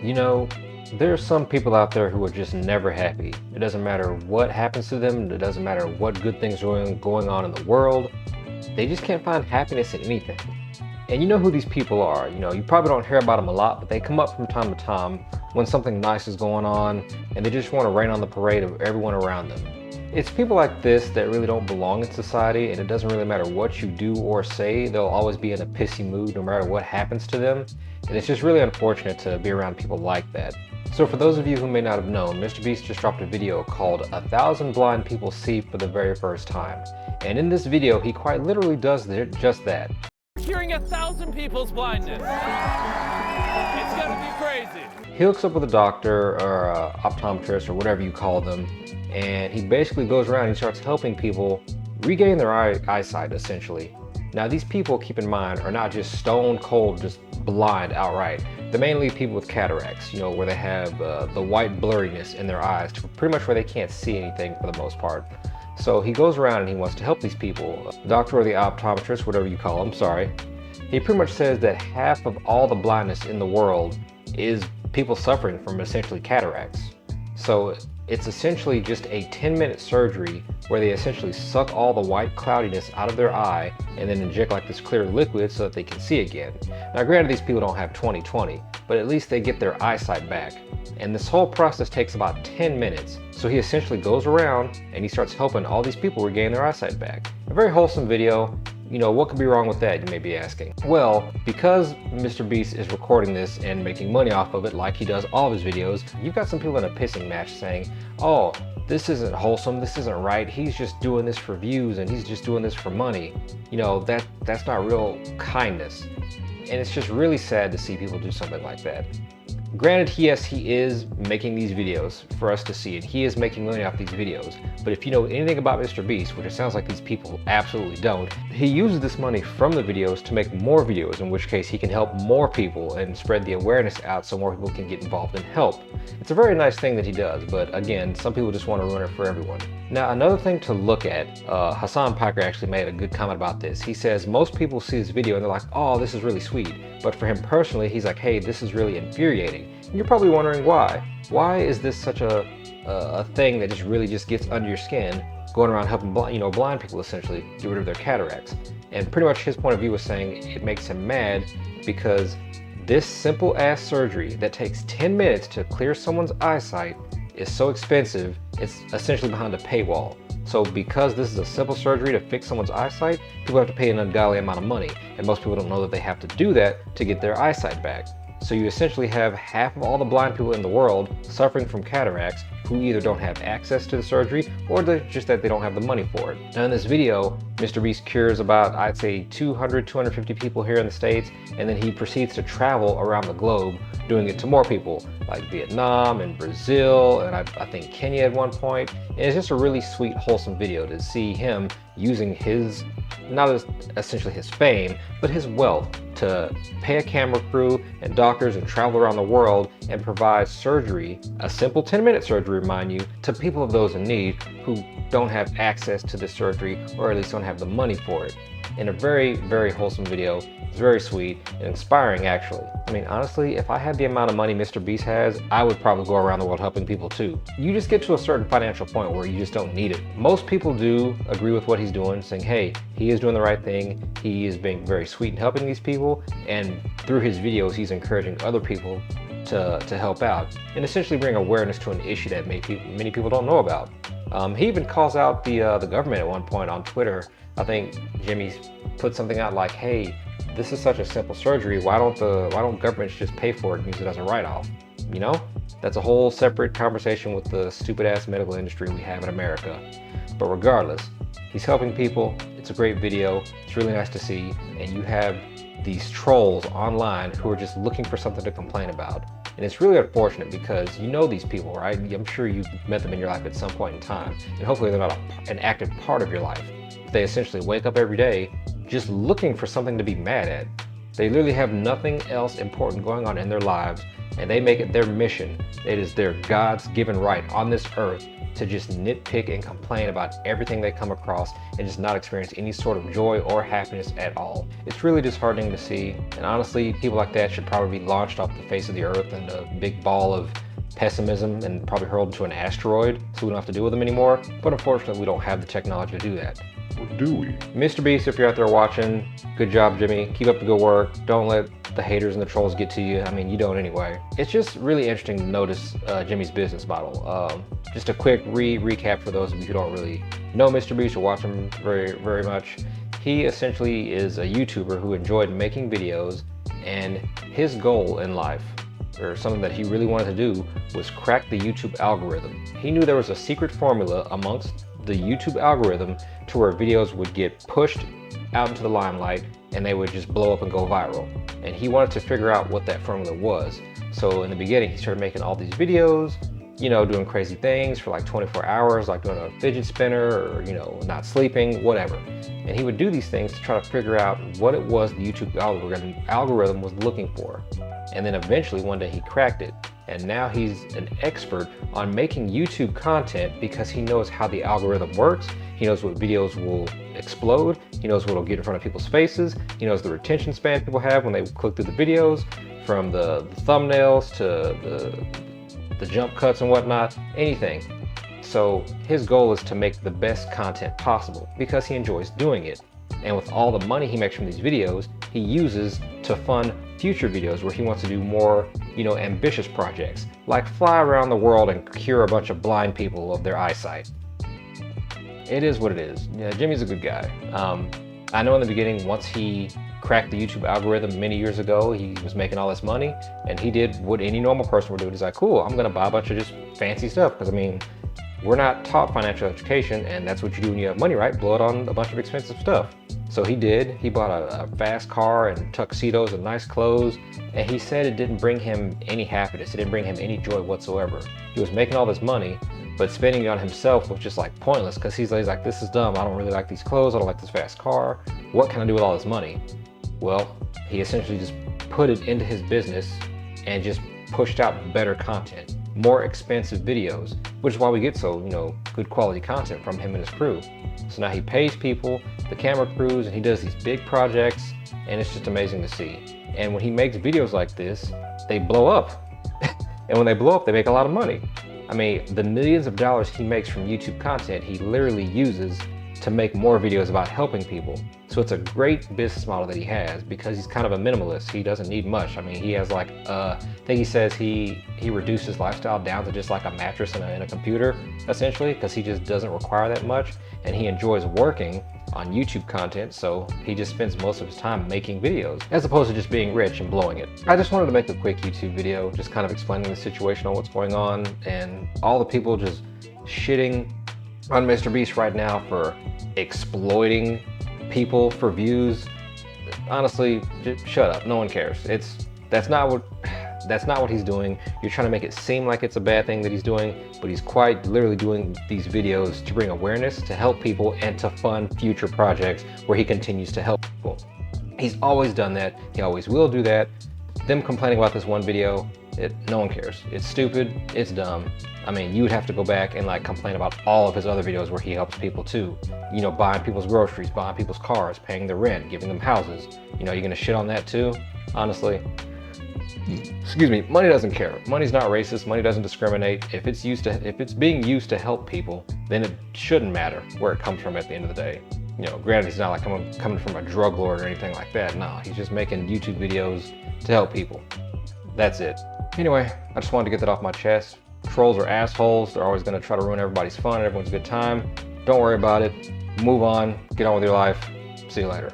You know, there are some people out there who are just never happy. It doesn't matter what happens to them, it doesn't matter what good things are going on in the world. They just can't find happiness in anything. And you know who these people are. You know, you probably don't hear about them a lot, but they come up from time to time when something nice is going on and they just want to rain on the parade of everyone around them. It's people like this that really don't belong in society, and it doesn't really matter what you do or say, they'll always be in a pissy mood no matter what happens to them. And it's just really unfortunate to be around people like that. So for those of you who may not have known, Mr. Beast just dropped a video called 1,000 Blind People See for the Very First Time. And in this video, he quite literally does just that. Curing 1,000 people's blindness. It's gonna be crazy. He hooks up with a doctor or an optometrist or whatever you call them, and he basically goes around and he starts helping people regain their eyesight, essentially. Now these people, keep in mind, are not just stone cold, just blind outright. They're mainly people with cataracts, you know, where they have the white blurriness in their eyes, to pretty much where they can't see anything for the most part. So he goes around and he wants to help these people. The doctor or the optometrist, whatever you call him, sorry. He pretty much says that half of all the blindness in the world is people suffering from essentially cataracts. So it's essentially just a 10-minute surgery where they essentially suck all the white cloudiness out of their eye and then inject like this clear liquid so that they can see again. Now granted, these people don't have 20/20, but at least they get their eyesight back. And this whole process takes about 10 minutes. So he essentially goes around and he starts helping all these people regain their eyesight back. A very wholesome video. You know, what could be wrong with that, you may be asking? Well, because Mr. Beast is recording this and making money off of it like he does all of his videos, you've got some people in a pissing match saying, oh, this isn't wholesome, this isn't right, he's just doing this for views and he's just doing this for money. You know, that's not real kindness. And it's just really sad to see people do something like that. Granted, yes, he is making these videos for us to see, and he is making money off these videos. But if you know anything about Mr. Beast, which it sounds like these people absolutely don't, he uses this money from the videos to make more videos, in which case he can help more people and spread the awareness out so more people can get involved and help. It's a very nice thing that he does, but again, some people just want to ruin it for everyone. Now, another thing to look at, Hassan Piker actually made a good comment about this. He says most people see this video and they're like, oh, this is really sweet. But for him personally, he's like, hey, this is really infuriating. And you're probably wondering why. Why is this such a thing that just really just gets under your skin, going around helping blind people essentially get rid of their cataracts? And pretty much his point of view was saying it makes him mad because this simple ass surgery that takes 10 minutes to clear someone's eyesight is so expensive, it's essentially behind a paywall. So because this is a simple surgery to fix someone's eyesight, people have to pay an ungodly amount of money. And most people don't know that they have to do that to get their eyesight back. So you essentially have half of all the blind people in the world suffering from cataracts who either don't have access to the surgery or just that they don't have the money for it. Now in this video, Mr. Beast cures about, I'd say 200, 250 people here in the States, and then he proceeds to travel around the globe doing it to more people, like Vietnam and Brazil, and I think Kenya at one point. And it's just a really sweet, wholesome video to see him using his, not as essentially his fame, but his wealth to pay a camera crew and doctors and travel around the world and provide surgery, a simple 10-minute surgery, mind you, to people of those in need who don't have access to this surgery or at least don't have the money for it. In a very, very wholesome video. It's very sweet and inspiring, actually. I mean, honestly, if I had the amount of money Mr. Beast has, I would probably go around the world helping people too. You just get to a certain financial point where you just don't need it. Most people do agree with what he's doing, saying, hey, he is doing the right thing. He is being very sweet and helping these people. And through his videos, he's encouraging other people to help out and essentially bring awareness to an issue that many people don't know about. He even calls out the government at one point on Twitter. I think Jimmy put something out like, hey, this is such a simple surgery, why don't governments just pay for it and use it as a write-off? You know? That's a whole separate conversation with the stupid ass medical industry we have in America. But regardless, he's helping people. It's a great video. It's really nice to see. And you have these trolls online who are just looking for something to complain about. And it's really unfortunate because you know these people, right? I'm sure you've met them in your life at some point in time. And hopefully they're not an active part of your life. They essentially wake up every day just looking for something to be mad at. They literally have nothing else important going on in their lives, and they make it their mission. It is their God's given right on this earth to just nitpick and complain about everything they come across and just not experience any sort of joy or happiness at all. It's really disheartening to see, and honestly, people like that should probably be launched off the face of the earth in a big ball of pessimism and probably hurled into an asteroid so we don't have to deal with them anymore. But unfortunately, we don't have the technology to do that. Or do we? Mr. Beast, if you're out there watching, good job, Jimmy. Keep up the good work. Don't let the haters and the trolls get to you. I mean, you don't anyway. It's just really interesting to notice Jimmy's business model. Just a quick recap for those of you who don't really know Mr. Beast or watch him very much. He essentially is a YouTuber who enjoyed making videos, and his goal in life, or something that he really wanted to do, was crack the YouTube algorithm. He knew there was a secret formula amongst the YouTube algorithm to where videos would get pushed out into the limelight and they would just blow up and go viral. And he wanted to figure out what that formula was. So in the beginning, he started making all these videos, you know, doing crazy things for like 24 hours, like doing a fidget spinner or, you know, not sleeping, whatever. And he would do these things to try to figure out what it was the YouTube algorithm was looking for. And then eventually one day he cracked it. And now he's an expert on making YouTube content because he knows how the algorithm works. He knows what videos will explode. He knows what will get in front of people's faces. He knows the retention span people have when they click through the videos, from the thumbnails to the jump cuts and whatnot, anything. So his goal is to make the best content possible because he enjoys doing it. And with all the money he makes from these videos, he uses to fund future videos where he wants to do more, you know, ambitious projects, like fly around the world and cure a bunch of blind people of their eyesight. It is what it is. Yeah, Jimmy's a good guy. I know in the beginning, once he cracked the YouTube algorithm many years ago, he was making all this money, and he did what any normal person would do. He's like, cool, I'm gonna buy a bunch of just fancy stuff, because I mean, we're not taught financial education, and that's what you do when you have money, right? Blow it on a bunch of expensive stuff. So he did. He bought a fast car and tuxedos and nice clothes, and he said it didn't bring him any happiness. It didn't bring him any joy whatsoever. He was making all this money, but spending it on himself was just like pointless, because he's like, this is dumb. I don't really like these clothes. I don't like this fast car. What can I do with all this money? Well, he essentially just put it into his business and just pushed out better content, more expensive videos, which is why we get so, you know, good quality content from him and his crew. So now he pays people, the camera crews, and he does these big projects, and it's just amazing to see. And when he makes videos like this, they blow up. And when they blow up, they make a lot of money. I mean, the millions of dollars he makes from YouTube content, he literally uses to make more videos about helping people. So it's a great business model that he has, because he's kind of a minimalist. He doesn't need much. I mean, he has like, I think he says he reduced his lifestyle down to just like a mattress and a computer, essentially, because he just doesn't require that much. And he enjoys working on YouTube content, so he just spends most of his time making videos, as opposed to just being rich and blowing it. I just wanted to make a quick YouTube video, just kind of explaining the situation on what's going on, and all the people just shitting on Mr. Beast right now for exploiting people for views. Honestly, just shut up. No one cares. That's not what he's doing. You're trying to make it seem like it's a bad thing that he's doing, but he's quite literally doing these videos to bring awareness, to help people, and to fund future projects where he continues to help people. He's always done that. He always will do that. Them complaining about this one video, no one cares. It's stupid. It's dumb. I mean, you would have to go back and like complain about all of his other videos where he helps people too. You know, buying people's groceries, buying people's cars, paying their rent, giving them houses. You know, you're gonna shit on that too? Honestly. Excuse me, money doesn't care. Money's not racist, money doesn't discriminate. If it's being used to help people, then it shouldn't matter where it comes from at the end of the day. You know, granted, he's not like coming from a drug lord or anything like that. No, he's just making YouTube videos to help people. That's it. Anyway, I just wanted to get that off my chest. Trolls are assholes. They're always gonna try to ruin everybody's fun and everyone's good time. Don't worry about it. Move on, get on with your life. See you later.